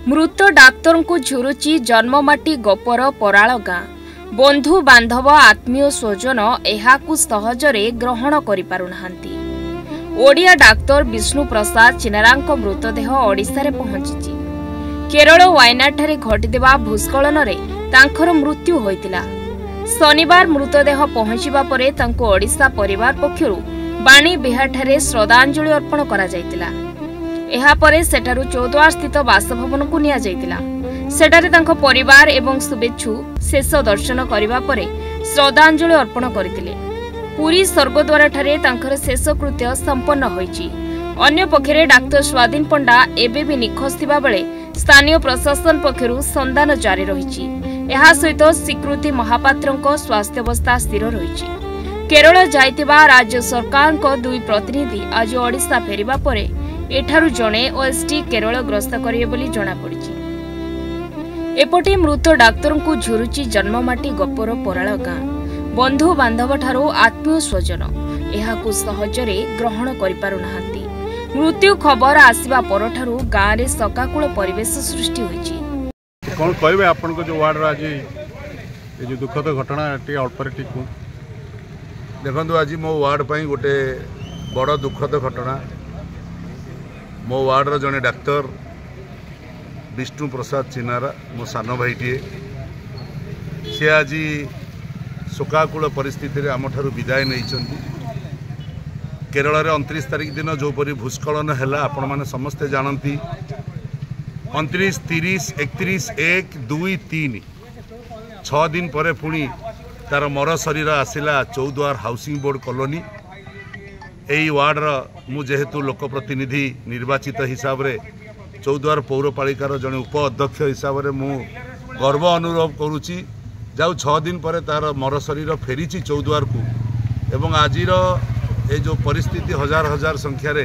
मृत डाक्तर को झुरुची जन्ममाटी गोपर पराल गाँ बंधु बांधव आत्मीय स्वजन एहाकु सहजरे ग्रहण करि पारुनाहांती। ओडिया डाक्तर विष्णु प्रसाद चिनारांको मृतदेह ओडिशा रे पहुंचीची। केरल वायनाडठारे घटिदेवा भूस्खलन रे तांकर मृत्यु होइतिला। शनिवार मृतदेह पहुंचीबा परे तांको ओडिशा परिवार पक्षरु बाणी बिहारठारे श्रद्धांजलि अर्पण करा जायतिला। एहा परे सेठारु चौद्वार स्थित बासभवन को निया जायतिला। सेठारे तांको परिवार एवं शुभेच्छु शेष दर्शन करिबा परे श्रद्धांजलि अर्पण करथिले। पुरी स्वर्गद्वार ठारे तांकर शेषकृत्य संपन्न होईची। अन्य पक्षरे डाक्टर स्वाधीन पंडा एबे भी निखोज थिबा बेले स्थानीय प्रशासन पक्षरु संधान जारी रहिची। एहा सहित स्वीकृति महापात्रंको स्वास्थ्य अवस्था स्थिर रहिची। केरल जाइतिबा राज्य सरकारको दुई प्रतिनिधि आज ओडिशा फेरिबा परे एठारु जणे ओएसटी केरल ग्रस्त करिवे बोली जणा पड़िची। एपटे मृत डाक्तर को झुरुची जन्ममाटी गोपर पराल गाँ बंधु बांधव ठारू आत्मीय स्वजन एहाकु सहजरे ग्रहण करि पारुनाहांती। मृत्यु खबर आसिबा परठारू गाँ रे सकाकुल परिवेश सृष्टि होईची। कोन कहबे आपन को जो वार्ड रा आज ए जो दुखद घटना टी अल्प रे ठीक देखंतु आज मो वार्ड पई गोटे बड़ दुखद घटना। मो वार्ड रा जने डाक्तर विष्णु प्रसाद चिनारा मो सान भाईटे सी आज शोकाकूल परिस्थिति आम ठारू विदाय नहीं। केरल रे 29 तारिख दिन जोपरी भूस्खलन है आपण मैंने समस्ते जानती 29, 30, 31, 1, 2, 3 6 दिन पर पुणी तार मर शरीर आसला चौद्वार हाउसिंग बोर्ड कॉलोनी। यही वार्ड मु जेहेतु लोकप्रतिनिधि निर्वाचित हिसाब रे चौद्वार पौरपालिकार जड़े उप अध्यक्ष हिसाब से मु गर्व अनुभव करुच्ची। जाऊ 6 दिन पर तार मर शरीर फेरी चौद्वार को एवं आज ये जो परिस्थिति हजार हजार संख्यार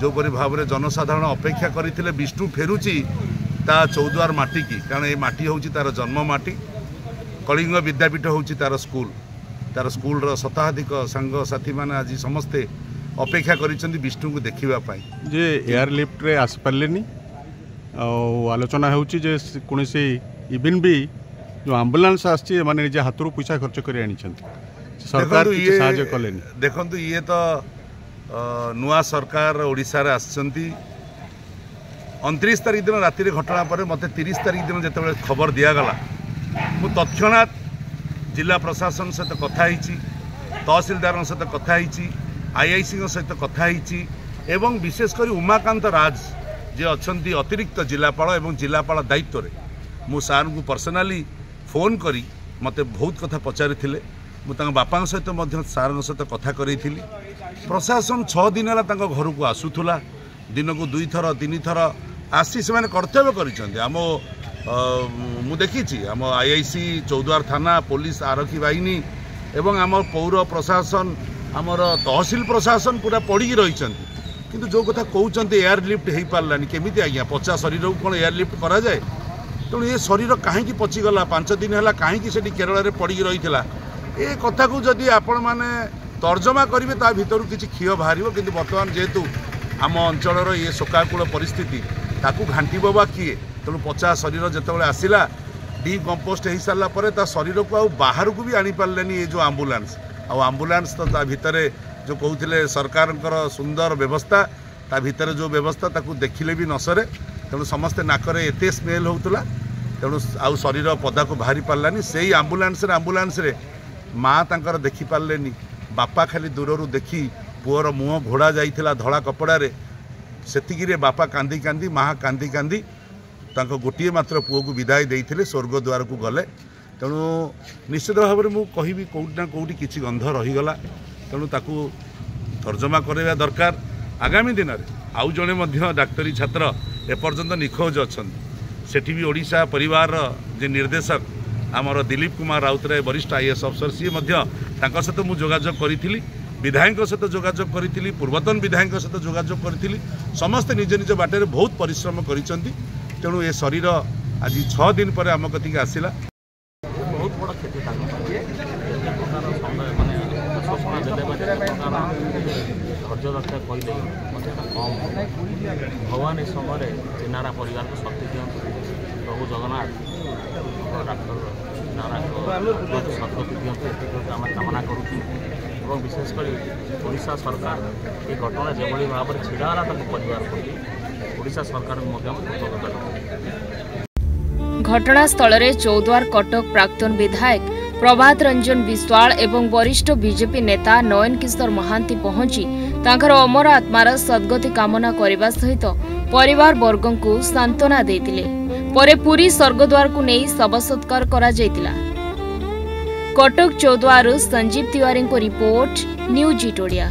जोपरी भाव में जनसाधारण अपेक्षा करते विष्णु फेरुची ता चौद्वार माटी की, कारण ये माटी हूँ तार जन्म माटी। कलिंग विद्यापीठ हूँ तार स्कूल शताधिक सांग साथी मैंने आज समस्ते अपेक्षा करिसेंती विष्णु को देखा जे एयरलिफ्ट रे आस पार्लेनी आलोचना होउची जे कोनोसी इवन भी जो एम्बुलेंस आछि माने जे हाथरू पैसा खर्च करि आनिछंती सरकार किछ सहाय्य कलेनी। देखंतु ये तो नुआ सरकार ओडिसा रे आछंती 29 तारिख दिन राति रे घटना पर मते 30 तारिख दिन जेतेबेले खबर दिया गला मु तत्क्षणात जिला प्रशासन सहित कथा हिची, तहसीलदार सहित कथा हिची, आईआईसी सहित कथा एवं विशेषकर उमाकांत राज जे अच्छी अतिरिक्त जिलापाल एवं जिलापाल दायित्व रे मु सार को पर्सनाली फोन करी मते बहुत कथा पचारि मुझे बापा सहित सार सहित कथा करी। प्रशासन 6 दिन है घर को आसूला दिन को 2 थर 3 थर आसी से कर्तव्य करम मु देखी आम आईआईसी चौद्वार थाना पुलिस आरक्षी बाहिनी एवं आम पौर प्रशासन आमर तहसील प्रशासन पूरा पड़ी रही किंतु जो कथा कहते एयरलिफ्ट हो पारानी केमी आज्ञा पचा शरीर को कौन एयरलिफ्ट करा जाए। तेणु ये शरीर कहीं पचिगला 5 दिन है कहीं केरल में पड़ी रही है कथा को जदि आपण मैंने तर्जमा करेंगे ता भर किसी क्षीय बाहर कि बर्तमान जेहेतु आम अंचल ये शोकाकूल परिस्थिति ताकू घांटब बा किए। तेणु पचा शरीर जितेबाला आसला डिकम्पोस्ट हो सारापर ता शरीर को बाहर को भी आनी पार्लेनी ये जो आम्बुलांस आम्बुलांस तो ता भितर जो कहते सरकार सुंदर व्यवस्था ता भितर जो व्यवस्था ताकू देखिले भी नसरे। तेणु समस्ते नाकरे एते स्मेल होउतला तेणु आउ शरीर पदा को बाहरी पार्लानी। से आम्बुलांस रे माँ तांकर देखी पार्लेनी, बापा खाली दूररू देखी पुअर मुह घोड़ा जाइथिला धड़ा कपड़ारे सेतिकिरे बापा कांदी कांदी माँ कांदी कांदी तांको गोटिए मात्र पुओ को विदाय देइथिले स्वर्गद्वार को गले। तेणु निश्चित भाव में मुझे कहि कौटी ना कौटी किसी गंध रहीगला। तेणु ताकू तर्जमा करवा दरकार। आगामी दिन में आउ जड़े डाक्तरी छात्र एपर्यंत निखोज अच्छा सेठी भी ओडिशा परिवार जे निर्देशक आमर दिलीप कुमार राउतराय वरिष्ठ आईएएस अफसर सी सहित मुझे जोगाजोग करी, विधायक सहित जोगाजोग करी, पूर्वतन विधायक सहित जोगाजोग करी, समस्ते निज निज बाटे बहुत परिश्रम करिसेंती। तेणु ये शरीर आज 6 दिन पर आम कतिक आसला बहुत बड़ क्षति धैर्य रक्षा कहले मत कम भगवान इस समय चिनारा परिवार को शक्ति दिखाते प्रभु जगन्नाथ डाक्टर नारा सदगति दिखाते आम कामना करूँ विशेषकर ओडिशा सरकार ये घटना जो भाव में छिड़ा परिवार ओडिशा सरकार घटनास्थल में चौद्वार कटक प्राक्तन विधायक प्रभात रंजन विश्वाल एवं वरिष्ठ बीजेपी नेता नयन किशोर महांती पहुंची तांकर अमर आत्मार सद्गति कामना करने सहित परिवार वर्गों को सांत्वना देतिले। परे पुरी स्वर्गद्वार को नहीं शव सत्कार करा जायतिला। कटक चौद्वार संजीव तिवारी को रिपोर्ट न्यूज 8 ओडिया।